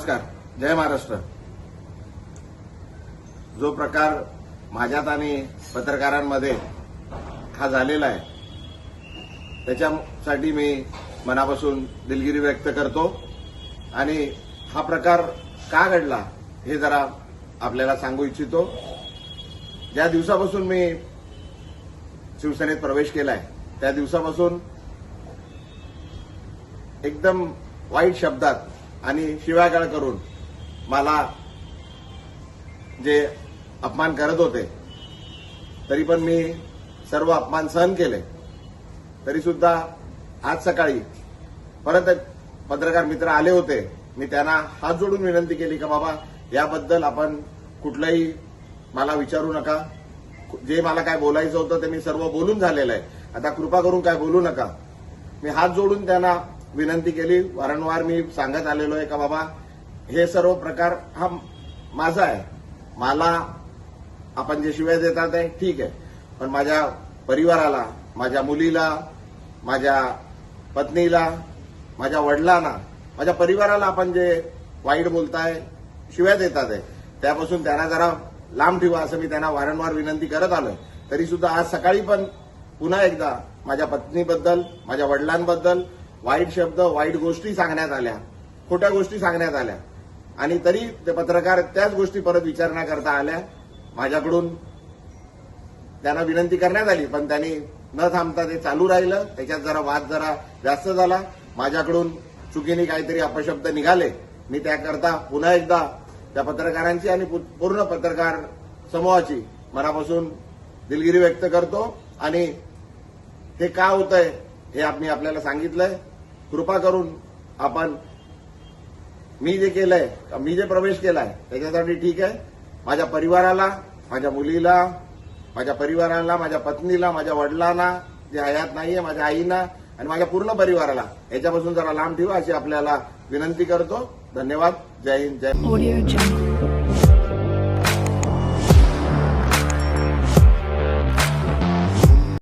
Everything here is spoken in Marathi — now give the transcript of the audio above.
नमस्कार. जय महाराष्ट्र. जो प्रकार माझ्यात आणि पत्रकारांमध्ये हा झालेला आहे त्याच्यासाठी मी मनापासून दिलगिरी व्यक्त करतो आणि हा प्रकार का घडला हे जरा आपल्याला सांगू इच्छितो. ज्या दिवसापासून मी शिवसेनेत प्रवेश केलाय त्या दिवसापासून एकदम वाईट शब्दात आणि शिव्यागाळ करून मला जे अपमान करत होते तरी पण मी सर्व अपमान सहन केले. तरी सुद्धा आज सकाळी परत एक पत्रकार मित्र आले होते. मी त्यांना हात जोडून विनंती केली का बाबा याबद्दल आपण कुठलंही मला विचारू नका. जे मला काय बोलायचं होतं ते मी सर्व बोलून झालेलं आहे. आता कृपा करून काय बोलू नका. मी हात जोडून त्यांना विनंती केली. वारंवार मी सांगत आलेलो आहे का बाबा हे सर्व प्रकार हा माझा आहे. मला आपण जे शिव्या देतात आहे ठीक आहे, पण माझ्या परिवाराला, माझ्या मुलीला, माझ्या पत्नीला, माझ्या वडिलांना, माझ्या परिवाराला आपण जे वाईट बोलताय, शिव्या देतात आहे त्यापासून त्यांना जरा लांब ठेवा असं मी त्यांना वारंवार विनंती करत आलोय. तरी सुद्धा आज सकाळी पण पुन्हा एकदा माझ्या पत्नीबद्दल, माझ्या वडिलांबद्दल वाईट शब्द, वाईट गोष्टी सांगण्यात आल्या, खोट्या गोष्टी सांगण्यात आल्या आणि तरी ते पत्रकार त्याच गोष्टी परत विचारण्याकरता आल्या. माझ्याकडून त्यांना विनंती करण्यात आली पण त्यांनी न थांबता ते चालू राहिलं. त्याच्यात जरा वाद जरा जास्त झाला. माझ्याकडून चुकीने काहीतरी अपशब्द निघाले. मी त्याकरता पुन्हा एकदा त्या पत्रकारांची आणि पूर्ण पत्रकार समूहाची मनापासून दिलगिरी व्यक्त करतो आणि हे का होतंय हे मी आपल्याला सांगितलंय. कृपा करून आपण मी जे केलंय, मी जे प्रवेश केलाय त्याच्यासाठी ठीक आहे. माझ्या परिवाराला, माझ्या मुलीला, माझ्या परिवाराला, माझ्या पत्नीला, माझ्या वडिलांना जे हयात नाहीये, माझ्या आईना आणि माझ्या पूर्ण परिवाराला याच्यापासून जरा लांब ठेवा अशी आपल्याला विनंती करतो. धन्यवाद. जय हिंद. जय.